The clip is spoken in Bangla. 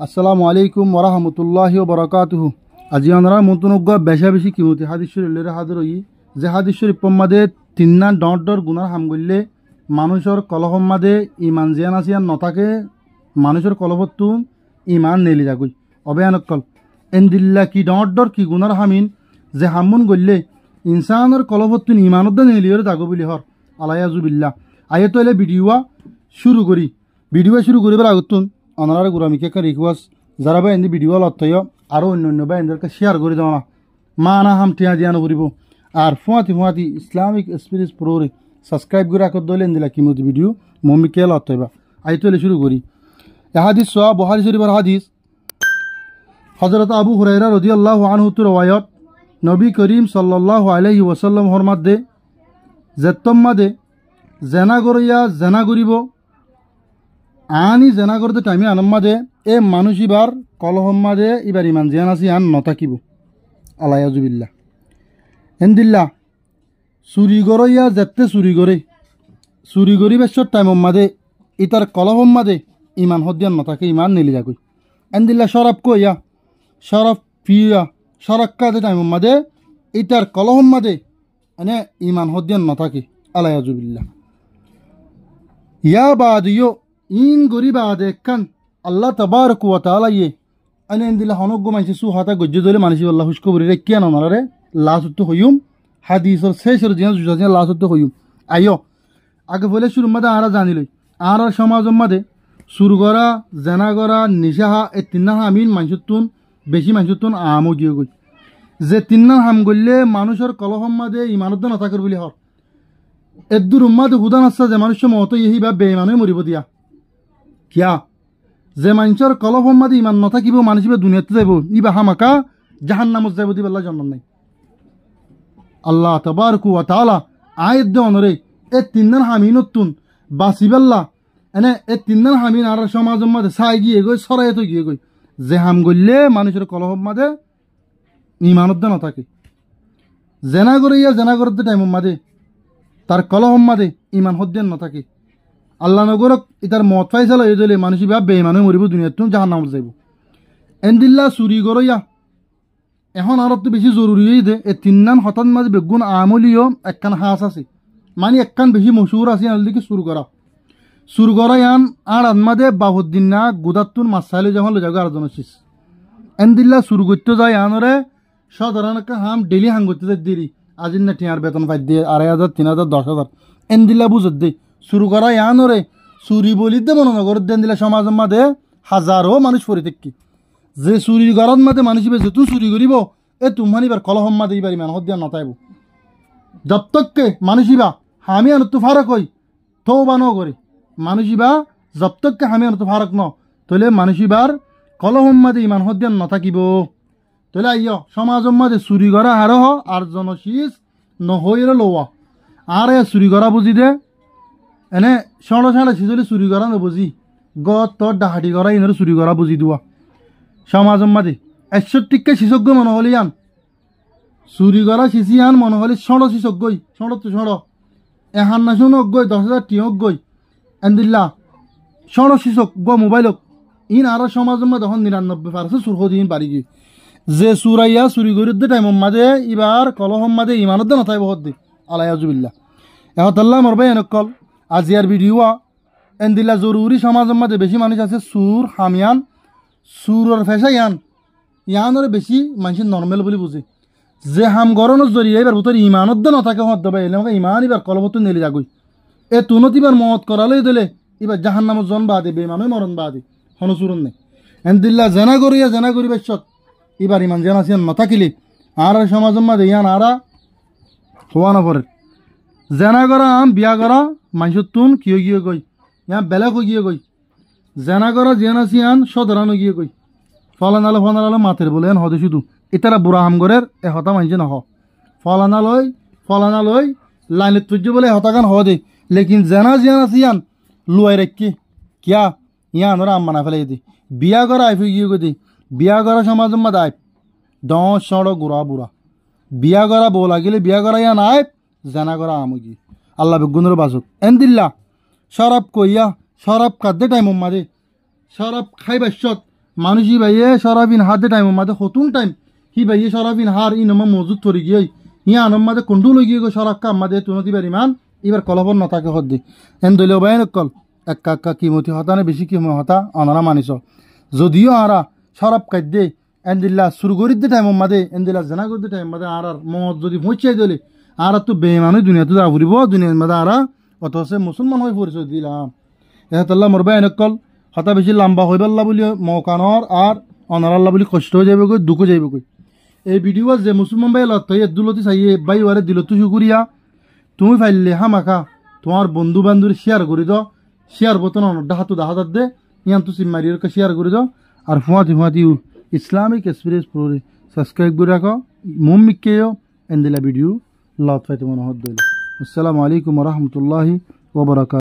আসসালামু আলাইকুম ওরহমতুল্লাহি ওবরাকাতুহু। আজি আমরা মন্তনজ্ঞ বেশা বেশি কিমতি হাদিস শরীফের হাজির হই যে হাদিস শরীফ মাদে তিন্না ডর গুনার হাম গললে মানুষের কলহম মাদে ইমান জিয়ান আসিয়ান নথাকে মানুষের কলহতু ইমান নেলি যাগই অবয়ানকল এন্দিল্লা কি ডর কি গুনার হামিন যে হামুন গললে ইনসানের কলহতু ইমানত নেলিয়র যাগো বলি হর আলাইয়াজুবিল্লাহ। আয়তো এলে ভিডিও শুরু করিবার আগতুন অনার গুরামিকে একটা রিকোয়েস্ট যারা বা এনে ভিডিও লত্তয় আরও অন্য বা এদেরকে শেয়ার করে দেওয়া না মা না হাম টিয়া জিয়ানো করিব আর ফুয়াতি ইসলামিক এক্সপিরিয়েন্স প্রোরে সাবস্ক্রাইব করে রাখত দলে এনে কিমতি ভিডিও মম্মিকে লত্তইবা আইতো শুরু করি। হাদিস সোয়া বুখারী শরীফের হাদিস হযরত আবু হুরায়রা রাদিয়াল্লাহু আনহু রওয়ায়াত নবী করিম সাল্লাল্লাহু আলাইহি ওয়াসাল্লাম হরমাদে জেত্তম্মাদে জেনা করিয়া জেনা করিব আনি জেনা করতে টাইমে আনম্মাদে এ মানুষ ইবার কলহম্মাদে ইবার ইমান জিয়ান আসি আন নতাকিব আলাইয়াজুবিল্লাহ। হেন্দিল্লা চুরি গরইয়া যেতে চুরি করি বেশর টাইম মাদে ইতার কলহম্মাদে ইমান হদিয়ান নথাকে ইমান নেলি যাকই। এন্দিল্লা শরাব কইয়া শরাব পিয়া শরাক্কাতে টাইম মাদে ইতার কলহম্মাদে এনে ইমান হদিয়ান নথাকে আলাইয়াজুবিল্লাহ। ইয়া বাদিও ইন গরিবা দেখান আল্লাহ তাবারক ওয়া তাআলা ইয়ে আনে এন্দিলা হনগ্য মানসি সু হাতা গজ্জ দলে মানসি আল্লাহ হুস্ক বরি রে কিয়ান অনারে লাসুত হইম হাদিসর শেষর জিনা জুজাজিনা লাসুত হইম আইও আগে বলে শুরু মাদে আরা জানিলই আর সমাজ মাদে সুর গরা জানা গরা নিশাহা এ তিন্না হামিন মানসুতুন বেশি মানসুতুন আমো গিয়ে গই যে তিন্না হাম গললে মানুষের কলহম মাদে ইমানত না থাকার বলি হর এদুর উম্মাদে হুদান আসা যে মানুষ মত ইহি বা বেঈমানে মরিব দিয়া কিয়া যে মানুষের কলহম মাদে ইমান নথাকিব মানুষ দুনিয়াতে যাইব ইবা হামাকা জাহান্নামত যাইব দিব আল্লাহ জান্নাত নাই। আল্লাহ তাবারক ওয়া তাআলা আয়াত দে অনরে এ তিন্নার হামিনতুন বাসিবাল্লাহ এনে এ তিন্নার হামিন আর সমাজ মাদে সাই গিয়ে গই সরাইত গিয়ে গই যে হাম গললে মানুষের কলহম মাদে ইমানত না থাকে জেনা করিয়া জেনা করতে টাইম মাদে তার কলহম মাদে ইমান হদ্দেন না থাকে আল্লাহ নগরক ইতার মত ফাইসাল হয়ে দিলে মানুষ ভাব বেঈমানে মরিব দুনিয়াত জাহান্নামত যাইব। এন্দিল্লা চুরি গরইয়া এখন আর তো বেশি জরুরি হয়ে দে এ তিন্নান হঠাৎ মাঝে বেগুন আমলিও একখান হাঁস আছে মানে একখান বেশি মশুর আছে আনলিকে সুর করা ইয়ান আর আনমাদে বাহুদ্দিন না গুদাতুন মাসাইলে যখন লো যাগো আরজন আছিস এন্দিল্লা সুর করতে যায় আনরে সাধারণ একটা হাম ডেলি হাং করতে যায় দেরি আজিন না টিয়ার বেতন পাই দিয়ে 2,500 3,000 10,000 এন্দিল্লা বুঝত দে শুরু করা ইয়ানরে চুরি বলিতে মনোনগর দেন দিলে সমাজ মাদে হাজারো মানুষ পরি থাকি যে চুরি গরত মাদে মানুষ যেহেতু চুরি করিব এ তুমানি বার কলহম মাদে ইবার ইমান হদিয়া নতাইব জবতককে মানুষ ইবা হামি আনত ফারক হই তওবা ন করে মানুষ ইবা জবতককে হামি আনত ফারক ন তলে মানুষ ইবার কলহম মাদে ইমান হদিয়া নথাকিব তলে আইয় সমাজ মাদে চুরি করা হার আর জনশীষ নহইরে লওয়া আর এ চুরি করা বুঝি দে এনে সাড়ে সিজলি চুরি করা নবুঝি গত তোর ডাহাটি করা ইনার চুরি করা বুঝি দেওয়া সমাজ মাদে 61কে শিশজ্ঞ মনে হলি আন চুরি করা শিশি আন মনে হলি সড় শিশজ্ঞই সড় তো সড় এহান না শুন অজ্ঞই 10,000 টি অজ্ঞই এন্দিল্লা সড় শিশজ্ঞ মোবাইলক ইন আর সমাজ মাদে এখন 99% চুর হদিন পারি গিয়ে যে চুরাইয়া চুরি করি দে টাইম মাদে ইবার কলহম মাদে ইমানত দে নথাইব হদ্দে আলাইয়াজুবিল্লাহ। এহতাল্লাহ মরবাই এনেকল আজিয়ার ভিডিও এন্দিল্লা জরুরি সমাজ মাদে বেশি মানুষ আছে সুর হামিয়ান সুরর ফেসা ইয়ানরে বেশি মানুষ নর্মেল বলে বুঝে যে হাম গরনের জরিয়ে এবার ভিতরে ইমানত দে নথাকে হদ দেবে এলে আমাকে ইমান এবার কলবত নেলে যাগই এ তুনত এবার মত করালে দিলে এবার জাহান্নামত জন বাদে বেমানে মরণ বাদে হনসুরন নেই এন্দিল্লা জেনা করি বেশত এবার ইমান জেনা সিয়ান নথাকিলে আর সমাজ মাদে ইয়ান আরা হওয়া না পরে জেনা করা আম বিয়া করা মানুষের তুন কিয় গিয়ে গই ইয়া বেলেগ গিয়ে গই জেনা করা জেনা সিয়ান সদরানো গিয়ে গই ফলানালো মাতের বলেন হদে শুধু ইতারা বুড়া হামগরের এ হতা মানছে না ফলানালয় লাইনের তুর্য বলে হতাগান হদে লেকিন জেনা সিয়ান লুয়াই রেখি কিয়া ইয়ান ওরা আম্মানা ফেলে দে বিয়া করা আইফি গিয়ে গই দে বিয়া করা সমাজ মা দায় দশ সড় গুড়া বুড়া বিয়া করা বউ লাগিলে বিয়া করা ইয়ান আইপ জানা করা আমগি আল্লাহ বেগুনের বাসুক এন্দিল্লা শরাব কইয়া শরাব খাদ্যে টাইম মাদে শরাব খাইবার সত মানুষ হি ভাইয়ে সরাবিন হাতে টাইম মাঝে হতুন টাইম হি ভাইয়ে সরাবিন হার ই নমা মজুদ থরি গিয়ে ইয়া আনম মাঝে কন্ডু লই গিয়ে সরাক্কা আমাদের তুনতি বার ইমান এবার কলবন না থাকে হদ্দি এন দলীয় বাইন কল একা একা কিমতি হতা না বেশি কিমতি হতা অনারা মানিস যদিও আরা সরব কাদ্যে এন্দিল্লা শুরু করি দে টাইম মাদে এন্দিল্লা জানা করতে টাইম মাদে আর মদ যদি পৌঁছাই দিলে আর তো বেমানুষ দুনিয়াতে যা ফুরিব দুনিয়ার মাদে আর অথচ মুসলমান হয়ে পরিচয় দিলাম এহাতাল্লাহ মোর বাইন কল হতা বেশি লম্বা হইবাল্লা বলি মৌকানর আর অনারাল্লা বলি কষ্ট হয়ে যাবে কই দুঃখ যাইবে কই এই ভিডিও যে মুসলমান ভাই লত দুলতি চাইয়ে ভাই ওয়ারে দিল তুই শুকুরিয়া তুমি ফাইলে হামাখা তোমার বন্ধু বান্ধব শেয়ার করে দাও শেয়ার বতন ডাহাতু ডাহাত দে ইয়ান তো সিমারির শেয়ার করে দাও আর ফুয়াতি ইসলামিক এক্সপ্রেস প্রোরে সাবস্ক্রাইব করে রাখো মুম্মিকেও এন্দিলা ভিডিও লত ফাইতে মনে হদ দইল আসসালামু আলাইকুম ওয়া রাহমাতুল্লাহি ওয়া বারাকাতুহু।